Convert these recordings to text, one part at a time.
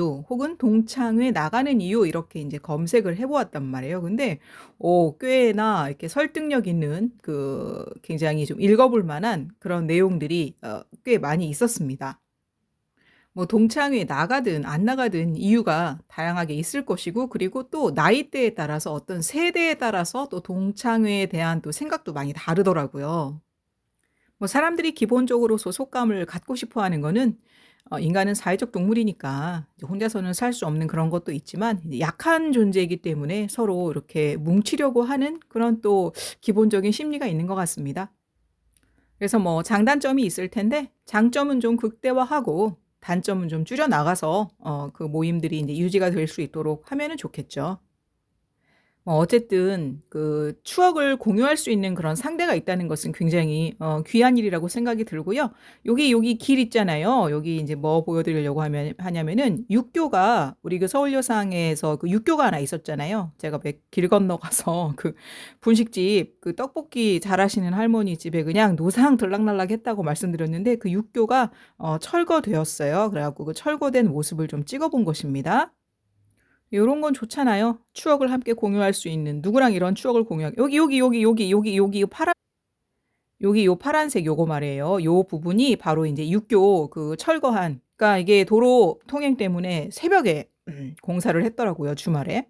이유 혹은 동창회 나가는 이유 이렇게 이제 검색을 해 보았단 말이에요. 근데 꽤나 이렇게 설득력 있는 굉장히 좀 읽어 볼 만한 그런 내용들이 꽤 많이 있었습니다. 뭐 동창회에 나가든 안 나가든 이유가 다양하게 있을 것이고, 그리고 또 나이대에 따라서 어떤 세대에 따라서 또 동창회에 대한 또 생각도 많이 다르더라고요. 뭐 사람들이 기본적으로 소속감을 갖고 싶어 하는 거는, 인간은 사회적 동물이니까 이제 혼자서는 살 수 없는 그런 것도 있지만, 이제 약한 존재이기 때문에 서로 이렇게 뭉치려고 하는 그런 또 기본적인 심리가 있는 것 같습니다. 그래서 뭐 장단점이 있을 텐데 장점은 좀 극대화하고 단점은 좀 줄여 나가서 그 모임들이 이제 유지가 될 수 있도록 하면은 좋겠죠. 뭐 어쨌든 추억을 공유할 수 있는 그런 상대가 있다는 것은 굉장히 귀한 일이라고 생각이 들고요. 여기 길 있잖아요. 여기 이제 뭐 보여 드리려고 하냐면은 육교가, 우리 서울여상에서 육교가 하나 있었잖아요. 제가 길 건너가서 분식집 떡볶이 잘하시는 할머니 집에 그냥 노상 들락날락했다고 말씀드렸는데, 그 육교가 철거되었어요. 그래 갖고 그 철거된 모습을 좀 찍어 본 것입니다. 요런 건 좋잖아요. 추억을 함께 공유할 수 있는, 누구랑 이런 추억을 공유하기. 여기 요 파란색 요거 말이에요. 요 부분이 바로 인제 육교 철거한, 그러니까 이게 도로 통행 때문에 새벽에 공사를 했더라고요, 주말에.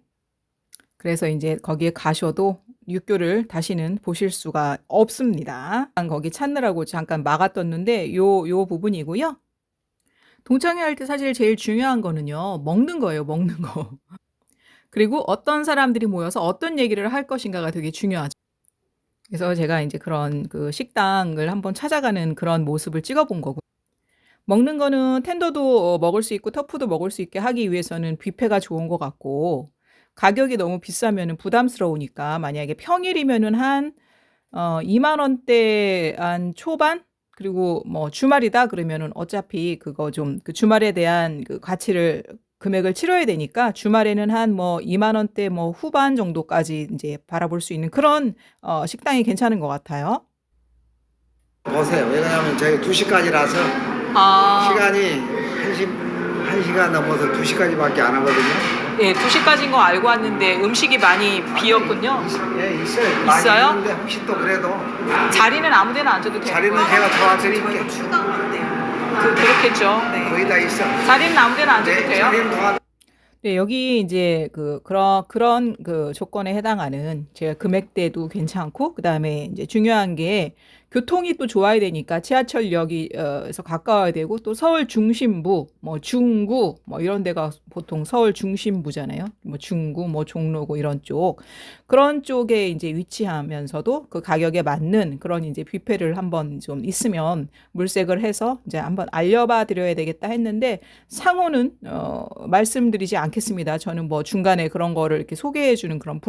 그래서 인제 거기에 가셔도 육교를 다시는 보실 수가 없습니다. 거기 찾느라고 잠깐 막아뒀는데 요 부분이고요. 동창회 할 때 사실 제일 중요한 거는요, 먹는 거예요, 먹는 거. 그리고 어떤 사람들이 모여서 어떤 얘기를 할 것인가가 되게 중요하죠. 그래서 제가 인제 그런 식당을 한번 찾아가는 그런 모습을 찍어 본 거고, 먹는 거는 텐더도 먹을 수 있고 터프도 먹을 수 있게 하기 위해서는 뷔페가 좋은 것 같고, 가격이 너무 비싸면은 부담스러우니까 만약에 평일이면은 한 2만 원대 한 초반, 그리고 뭐 주말이다 그러면은 어차피 그거 좀 주말에 대한 가치를, 금액을 치러야 되니까 주말에는 한 뭐 2만 원대 뭐 후반 정도까지 인제 바라볼 수 있는 그런 식당이 괜찮은 것 같아요. 보세요. 왜냐하면 저희 2시까지라서 아. 시간이 1시간 넘어서 2시까지밖에 안 하거든요. 예, 2 시까지인 거 알고 왔는데 음식이 많이 비었군요. 예, 있어요. 많이 있어요? 있는데 혹시 또 그래도 자리는 아무 데나 앉아도 돼요? 자리는 제가 도와드릴게요. 그렇겠죠. 거의 다 있어. 자리는 아무 데나 앉아도 네, 돼요? 자리는 도와. 네, 여기 이제 그런 조건에 해당하는, 제가 금액대도 괜찮고, 그다음에 이제 중요한 게 교통이 또 좋아야 되니까 지하철역이 에서 가까워야 되고, 또 서울 중심부, 뭐 중구 뭐 이런 데가 보통 서울 중심부잖아요. 뭐 중구, 뭐 종로구 이런 쪽. 그런 쪽에 이제 위치하면서도 그 가격에 맞는 그런 이제 뷔페를 한번 좀 있으면 물색을 해서 이제 한번 알려봐 드려야 되겠다 했는데, 상호는 말씀드리지 않겠습니다. 저는 뭐 중간에 그런 거를 이렇게 소개해 주는 그런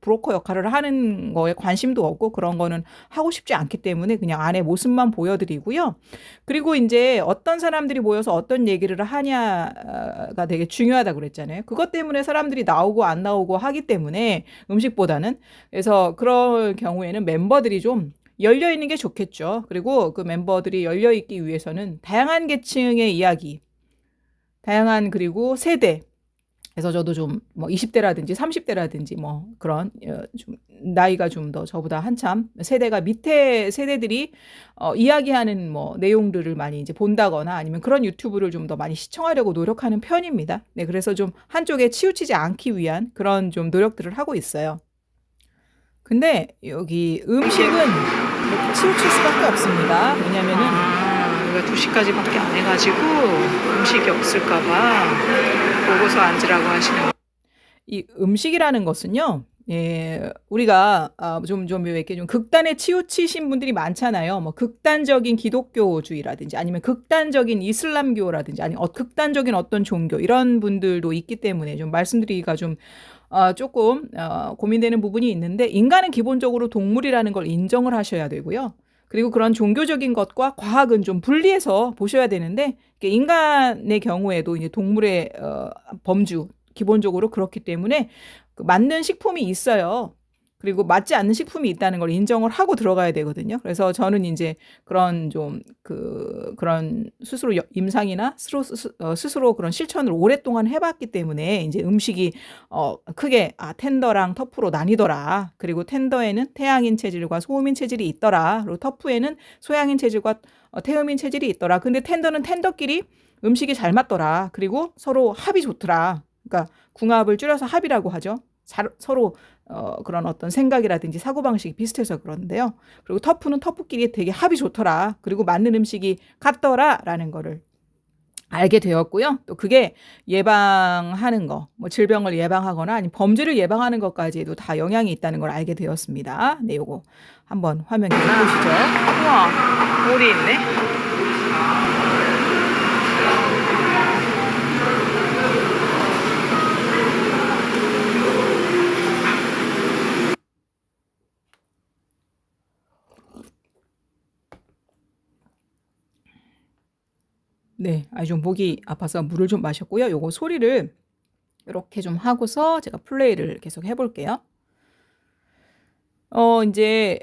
브로커 역할을 하는 거에 관심도 없고, 그런 거는 하고 싶지 않기 때문에 그냥 안에 모습만 보여드리고요. 그리고 이제 어떤 사람들이 모여서 어떤 얘기를 하냐가 되게 중요하다고 그랬잖아요. 그것 때문에 사람들이 나오고 안 나오고 하기 때문에, 음식보다는. 그래서 그럴 경우에는 멤버들이 좀 열려 있는 게 좋겠죠. 그리고 그 멤버들이 열려 있기 위해서는 다양한 계층의 이야기, 다양한, 그리고 세대. 그래서 저도 좀 뭐 20대라든지 30대라든지 뭐 그런 좀 나이가 좀 더 저보다 한참 세대가 밑에 세대들이 이야기하는 뭐 내용들을 많이 이제 본다거나 아니면 그런 유튜브를 좀 더 많이 시청하려고 노력하는 편입니다. 네, 그래서 좀 한쪽에 치우치지 않기 위한 그런 좀 노력들을 하고 있어요. 근데 여기 음식은 이렇게 치우칠 수밖에 없습니다. 왜냐면은 우리가 2시까지밖에 안 해가지고 음식이 없을까봐 보고서 앉으라고 하시는. 이 음식이라는 것은요, 예, 우리가 좀 이렇게 좀 극단에 치우치신 분들이 많잖아요. 뭐 극단적인 기독교주의라든지 아니면 극단적인 이슬람교라든지 아니면 극단적인 어떤 종교, 이런 분들도 있기 때문에 좀 말씀드리기가 좀 조금 고민되는 부분이 있는데, 인간은 기본적으로 동물이라는 걸 인정을 하셔야 되고요. 그리고 그런 종교적인 것과 과학은 좀 분리해서 보셔야 되는데, 인간의 경우에도 이제 동물의 범주, 기본적으로 그렇기 때문에 맞는 식품이 있어요. 그리고 맞지 않는 식품이 있다는 걸 인정을 하고 들어가야 되거든요. 그래서 저는 이제 그런 좀 그런 스스로 임상이나 스스로 그런 실천을 오랫동안 해봤기 때문에 이제 음식이 크게 텐더랑 터프로 나뉘더라. 그리고 텐더에는 태양인 체질과 소음인 체질이 있더라. 그리고 터프에는 소양인 체질과 태음인 체질이 있더라. 근데 텐더는 텐더끼리 음식이 잘 맞더라. 그리고 서로 합이 좋더라. 그러니까 궁합을 줄여서 합이라고 하죠. 서로 그런 어떤 생각이라든지 사고방식이 비슷해서 그러는데요. 그리고 터프는 터프끼리 되게 합이 좋더라. 그리고 맞는 음식이 같더라라는 거를 알게 되었고요. 또 그게 예방하는 거, 뭐 질병을 예방하거나 아니면 범죄를 예방하는 것까지도 다 영향이 있다는 걸 알게 되었습니다. 네, 요거 한번 화면 계속 보시죠. 우와, 오리 있네. 네, 좀 목이 아파서 물을 좀 마셨고요. 요거 소리를 이렇게 좀 하고서 제가 플레이를 계속 해볼게요. 이제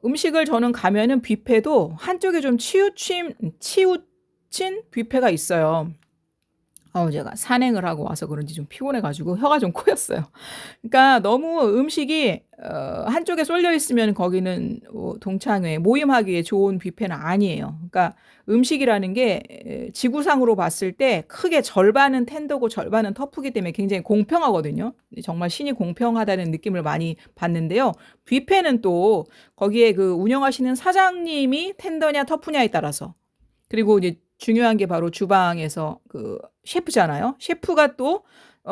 음식을 저는 가면은 뷔페도 한쪽에 좀 치우친 뷔페가 있어요. 제가 산행을 하고 와서 그런지 좀 피곤해가지고 혀가 좀 코였어요. 그러니까 너무 음식이 한쪽에 쏠려 있으면 거기는 동창회 모임하기에 좋은 뷔페는 아니에요. 그러니까 음식이라는 게 지구상으로 봤을 때 크게 절반은 텐더고 절반은 터프기 때문에 굉장히 공평하거든요. 정말 신이 공평하다는 느낌을 많이 받는데요. 뷔페는 또 거기에 그 운영하시는 사장님이 텐더냐 터프냐에 따라서, 그리고 이제 중요한 게 바로 주방에서 그 셰프잖아요. 셰프가 또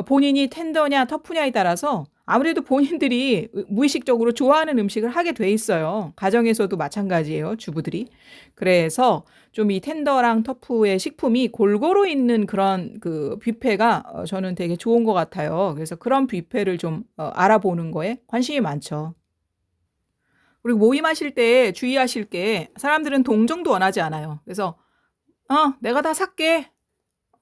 본인이 텐더냐 터프냐에 따라서 아무래도 본인들이 무의식적으로 좋아하는 음식을 하게 돼 있어요. 가정에서도 마찬가지예요, 주부들이. 그래서 좀 이 텐더랑 터프의 식품이 골고루 있는 그런 그 뷔페가 저는 되게 좋은 것 같아요. 그래서 그런 뷔페를 좀 알아보는 거에 관심이 많죠. 그리고 모임하실 때 주의하실 게, 사람들은 동정도 원하지 않아요. 그래서 내가 다 살게.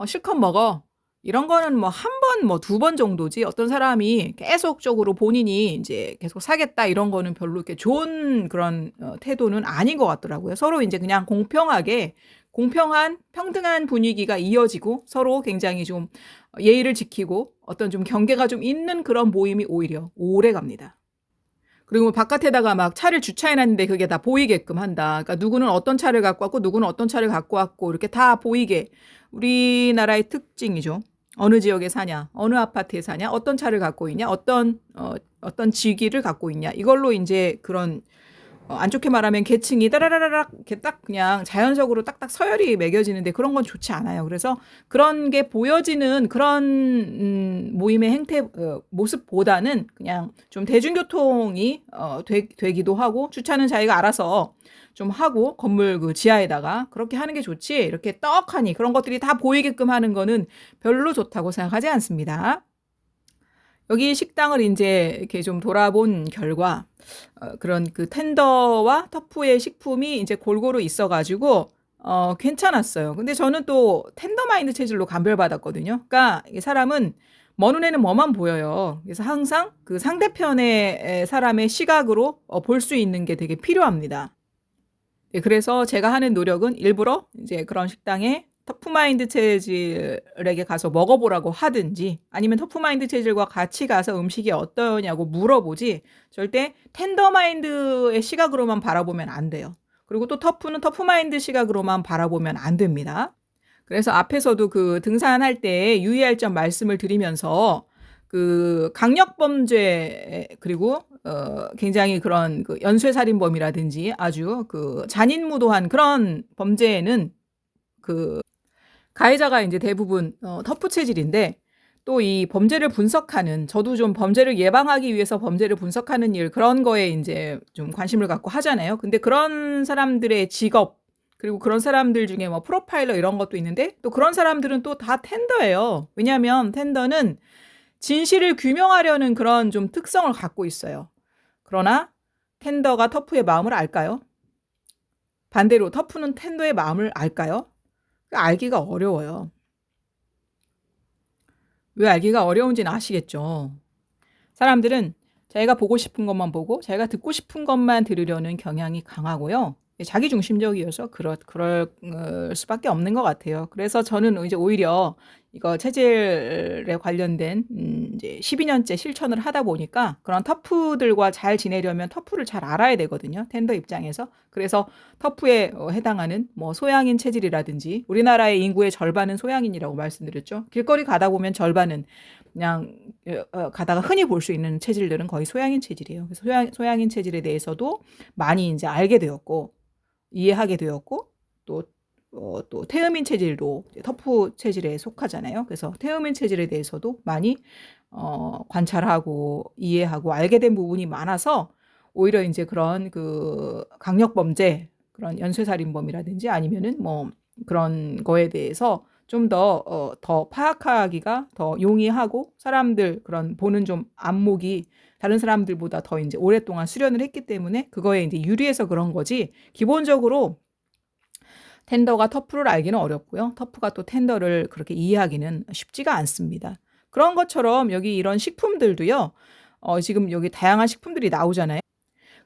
실컷 먹어. 이런 거는 뭐 한 번, 뭐 두 번 정도지. 어떤 사람이 계속적으로 본인이 이제 계속 사겠다 이런 거는 별로 이렇게 좋은 그런 태도는 아닌 것 같더라고요. 서로 이제 그냥 공평하게 공평한 평등한 분위기가 이어지고 서로 굉장히 좀 예의를 지키고 어떤 좀 경계가 좀 있는 그런 모임이 오히려 오래 갑니다. 그리고 바깥에다가 막 차를 주차해놨는데 그게 다 보이게끔 한다. 그러니까 누구는 어떤 차를 갖고 왔고 누구는 어떤 차를 갖고 왔고 이렇게 다 보이게. 우리나라의 특징이죠. 어느 지역에 사냐, 어느 아파트에 사냐, 어떤 차를 갖고 있냐, 어떤 직위를 갖고 있냐. 이걸로 이제 그런 안 좋게 말하면 계층이 따라라락 이렇게 딱 그냥 자연적으로 딱딱 서열이 매겨지는데 그런 건 좋지 않아요. 그래서 그런 게 보여지는 그런 모임의 행태 모습보다는 그냥 좀 대중교통이 되기도 하고 주차는 자기가 알아서 좀 하고 건물 그 지하에다가 그렇게 하는 게 좋지, 이렇게 떡하니 그런 것들이 다 보이게끔 하는 거는 별로 좋다고 생각하지 않습니다. 여기 식당을 이제 이렇게 좀 돌아본 결과 그런 그 텐더와 터프의 식품이 이제 골고루 있어가지고 괜찮았어요. 근데 저는 또 텐더마인드 체질로 감별받았거든요. 그러니까 이 사람은 먼 눈에는 뭐만 보여요. 그래서 항상 그 상대편의 사람의 시각으로 볼 수 있는 게 되게 필요합니다. 예, 그래서 제가 하는 노력은 일부러 이제 그런 식당에 터프마인드 체질에게 가서 먹어보라고 하든지 아니면 터프마인드 체질과 같이 가서 음식이 어떠냐고 물어보지, 절대 텐더마인드의 시각으로만 바라보면 안 돼요. 그리고 또 터프는 터프마인드 시각으로만 바라보면 안 됩니다. 그래서 앞에서도 그 등산할 때 유의할 점 말씀을 드리면서 그 강력범죄 그리고 굉장히 그런 그 연쇄살인범이라든지 아주 그 잔인무도한 그런 범죄에는 그 가해자가 이제 대부분 터프 체질인데, 또 이 범죄를 분석하는, 저도 좀 범죄를 예방하기 위해서 범죄를 분석하는 일, 그런 거에 이제 좀 관심을 갖고 하잖아요. 근데 그런 사람들의 직업, 그리고 그런 사람들 중에 뭐 프로파일러 이런 것도 있는데 또 그런 사람들은 또 다 텐더예요. 왜냐하면 텐더는 진실을 규명하려는 그런 좀 특성을 갖고 있어요. 그러나 텐더가 터프의 마음을 알까요? 반대로 터프는 텐더의 마음을 알까요? 알기가 어려워요. 왜 알기가 어려운지는 아시겠죠? 사람들은 자기가 보고 싶은 것만 보고 자기가 듣고 싶은 것만 들으려는 경향이 강하고요. 자기 중심적이어서 그럴 수밖에 없는 것 같아요. 그래서 저는 이제 오히려 이거 체질에 관련된 이제 12년째 실천을 하다 보니까 그런 터프들과 잘 지내려면 터프를 잘 알아야 되거든요. 텐더 입장에서. 그래서 터프에 해당하는 뭐 소양인 체질이라든지 우리나라의 인구의 절반은 소양인이라고 말씀드렸죠. 길거리 가다 보면 절반은 그냥 가다가 흔히 볼 수 있는 체질들은 거의 소양인 체질이에요. 그래서 소양인 체질에 대해서도 많이 이제 알게 되었고 이해하게 되었고 또 태음인 체질도 터프 체질에 속하잖아요. 그래서 태음인 체질에 대해서도 많이 관찰하고 이해하고 알게 된 부분이 많아서 오히려 이제 그런 그 강력 범죄, 그런 연쇄살인범이라든지 아니면은 뭐 그런 거에 대해서 좀 더 파악하기가 더 용이하고 사람들 그런 보는 좀 안목이 다른 사람들보다 더 이제 오랫동안 수련을 했기 때문에 그거에 이제 유리해서 그런 거지 기본적으로 텐더가 터프를 알기는 어렵고요. 터프가 또 텐더를 그렇게 이해하기는 쉽지가 않습니다. 그런 것처럼 여기 이런 식품들도요. 지금 여기 다양한 식품들이 나오잖아요.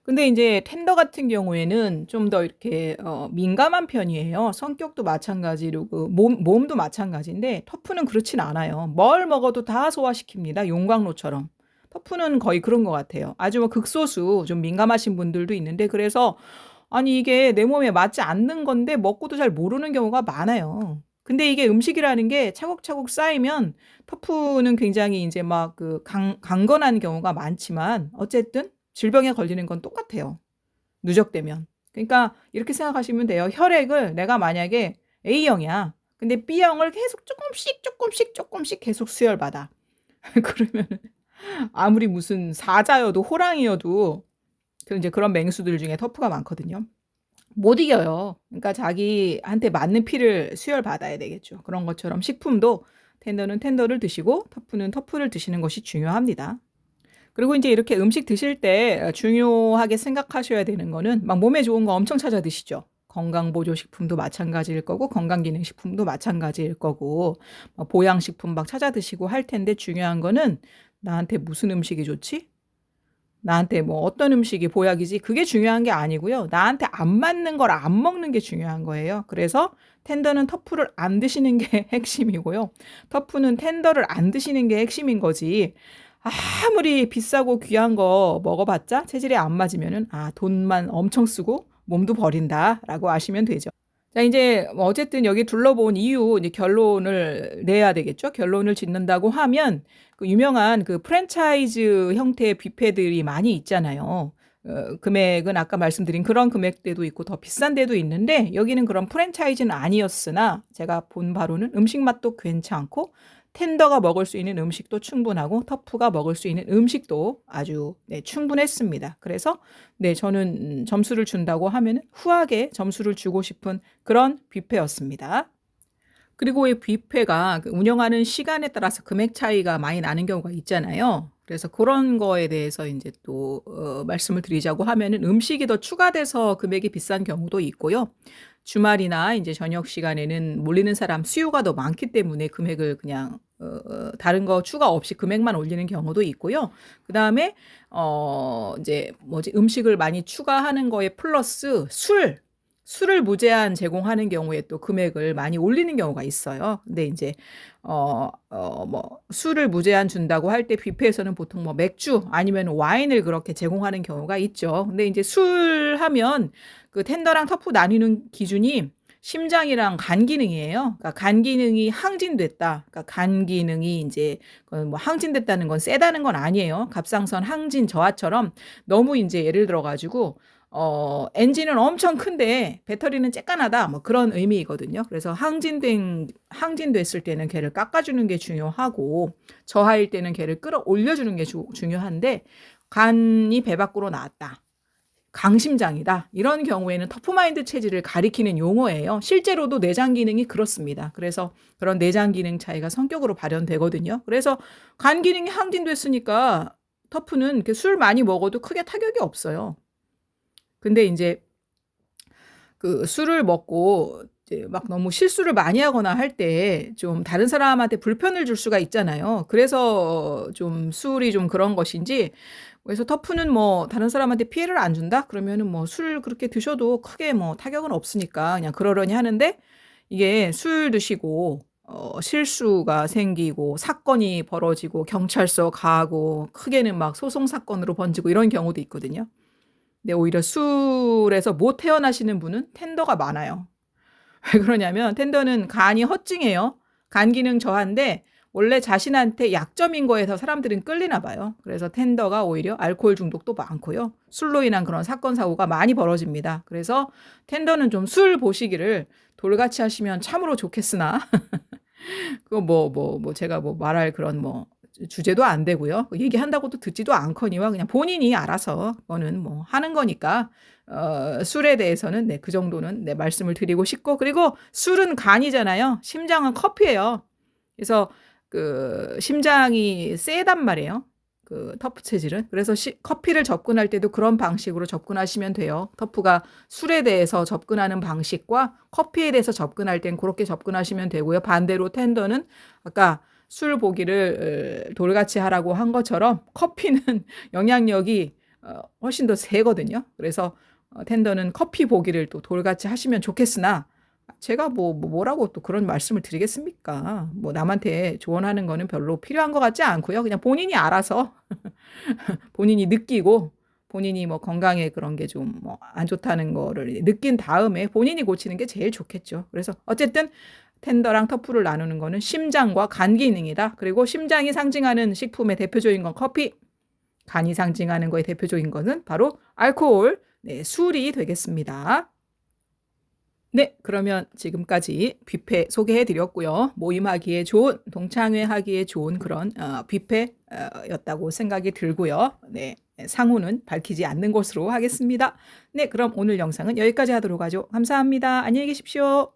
근데 이제 텐더 같은 경우에는 좀 더 이렇게 민감한 편이에요. 성격도 마찬가지로 그 몸도 마찬가지인데 터프는 그렇진 않아요. 뭘 먹어도 다 소화시킵니다. 용광로처럼. 터프는 거의 그런 것 같아요. 아주 뭐 극소수 좀 민감하신 분들도 있는데 그래서 아니 이게 내 몸에 맞지 않는 건데 먹고도 잘 모르는 경우가 많아요. 근데 이게 음식이라는 게 차곡차곡 쌓이면 터프는 굉장히 이제 막 그 강건한 경우가 많지만 어쨌든 질병에 걸리는 건 똑같아요. 누적되면. 그러니까 이렇게 생각하시면 돼요. 혈액을 내가 만약에 A형이야. 근데 B형을 계속 조금씩 계속 수혈받아. 그러면 아무리 무슨 사자여도 호랑이여도 이제 그런 맹수들 중에 터프가 많거든요. 못 이겨요. 그러니까 자기한테 맞는 피를 수혈받아야 되겠죠. 그런 것처럼 식품도 텐더는 텐더를 드시고 터프는 터프를 드시는 것이 중요합니다. 그리고 이제 이렇게 음식 드실 때 중요하게 생각하셔야 되는 거는 막 몸에 좋은 거 엄청 찾아 드시죠. 건강보조식품도 마찬가지일 거고 건강기능식품도 마찬가지일 거고 보양식품 막 찾아 드시고 할 텐데 중요한 거는 나한테 무슨 음식이 좋지? 나한테 뭐 어떤 음식이 보약이지? 그게 중요한 게 아니고요. 나한테 안 맞는 걸 안 먹는 게 중요한 거예요. 그래서 텐더는 터프를 안 드시는 게 핵심이고요. 터프는 텐더를 안 드시는 게 핵심인 거지. 아무리 비싸고 귀한 거 먹어봤자 체질에 안 맞으면은 돈만 엄청 쓰고 몸도 버린다라고 아시면 되죠. 자, 이제 뭐 어쨌든 여기 둘러본 이유 이제 결론을 내야 되겠죠. 결론을 짓는다고 하면 그 유명한 그 프랜차이즈 형태의 뷔페들이 많이 있잖아요. 금액은 아까 말씀드린 그런 금액대도 있고 더 비싼 데도 있는데 여기는 그런 프랜차이즈는 아니었으나 제가 본 바로는 음식 맛도 괜찮고 텐더가 먹을 수 있는 음식도 충분하고 터프가 먹을 수 있는 음식도 아주 충분했습니다. 그래서 저는 점수를 준다고 하면 후하게 점수를 주고 싶은 그런 뷔페였습니다. 그리고 이 뷔페가 운영하는 시간에 따라서 금액 차이가 많이 나는 경우가 있잖아요. 그래서 그런 거에 대해서 이제 또 말씀을 드리자고 하면은 음식이 더 추가돼서 금액이 비싼 경우도 있고요. 주말이나 이제 저녁 시간에는 몰리는 사람 수요가 더 많기 때문에 금액을 그냥 다른 거 추가 없이 금액만 올리는 경우도 있고요. 그다음에 이제 뭐지 음식을 많이 추가하는 거에 플러스 술을 무제한 제공하는 경우에 또 금액을 많이 올리는 경우가 있어요. 근데 이제 뭐 술을 무제한 준다고 할 때 뷔페에서는 보통 뭐 맥주 아니면 와인을 그렇게 제공하는 경우가 있죠. 근데 이제 술 하면 그 텐더랑 터프 나뉘는 기준이 심장이랑 간 기능이에요. 그러니까 간 기능이 항진됐다. 그러니까 간 기능이 이제 뭐 항진됐다는 건 세다는 건 아니에요. 갑상선 항진 저하처럼 너무 이제 예를 들어 가지고 엔진은 엄청 큰데 배터리는 쬐깐하다. 뭐 그런 의미이거든요. 그래서 항진됐을 때는 걔를 깎아주는 게 중요하고 저하일 때는 걔를 끌어올려주는 게 중요한데 간이 배 밖으로 나왔다. 강심장이다. 이런 경우에는 터프마인드 체질을 가리키는 용어예요. 실제로도 내장 기능이 그렇습니다. 그래서 그런 내장 기능 차이가 성격으로 발현되거든요. 그래서 간 기능이 항진됐으니까 터프는 이렇게 술 많이 먹어도 크게 타격이 없어요. 근데 이제 그 술을 먹고 이제 막 너무 실수를 많이 하거나 할 때 좀 다른 사람한테 불편을 줄 수가 있잖아요. 그래서 좀 술이 좀 그런 것인지 그래서 터프는 뭐 다른 사람한테 피해를 안 준다? 그러면은 뭐 술 그렇게 드셔도 크게 뭐 타격은 없으니까 그냥 그러려니 하는데 이게 술 드시고 실수가 생기고 사건이 벌어지고 경찰서 가고 크게는 막 소송 사건으로 번지고 이런 경우도 있거든요. 근데 오히려 술에서 못 태어나시는 분은 텐더가 많아요. 왜 그러냐면 텐더는 간이 허증해요. 간 기능 저하인데 원래 자신한테 약점인 거에서 사람들은 끌리나 봐요. 그래서 텐더가 오히려 알코올 중독도 많고요. 술로 인한 그런 사건 사고가 많이 벌어집니다. 그래서 텐더는 좀 술 보시기를 돌같이 하시면 참으로 좋겠으나 그거 뭐 제가 뭐 말할 그런 뭐 주제도 안 되고요. 얘기한다고도 듣지도 않거니와 그냥 본인이 알아서 그거는 뭐 하는 거니까 술에 대해서는 네, 그 정도는 네, 말씀을 드리고 싶고 그리고 술은 간이잖아요. 심장은 커피예요. 그래서 그 심장이 세단 말이에요. 그 터프 체질은. 그래서 커피를 접근할 때도 그런 방식으로 접근하시면 돼요. 터프가 술에 대해서 접근하는 방식과 커피에 대해서 접근할 땐 그렇게 접근하시면 되고요. 반대로 텐더는 아까 술 보기를 돌같이 하라고 한 것처럼 커피는 영향력이 훨씬 더 세거든요. 그래서 텐더는 커피 보기를 또 돌같이 하시면 좋겠으나 제가 뭐라고 또 그런 말씀을 드리겠습니까? 뭐 남한테 조언하는 거는 별로 필요한 것 같지 않고요. 그냥 본인이 알아서 본인이 느끼고 본인이 뭐 건강에 그런 게 좀 뭐 안 좋다는 거를 느낀 다음에 본인이 고치는 게 제일 좋겠죠. 그래서 어쨌든 텐더랑 터프를 나누는 거는 심장과 간 기능이다. 그리고 심장이 상징하는 식품의 대표적인 건 커피, 간이 상징하는 거의 대표적인 거는 바로 알코올, 네, 술이 되겠습니다. 네, 그러면 지금까지 뷔페 소개해 드렸고요. 모임하기에 좋은, 동창회 하기에 좋은 그런 뷔페였다고 생각이 들고요. 네, 상호는 밝히지 않는 것으로 하겠습니다. 네, 그럼 오늘 영상은 여기까지 하도록 하죠. 감사합니다. 안녕히 계십시오.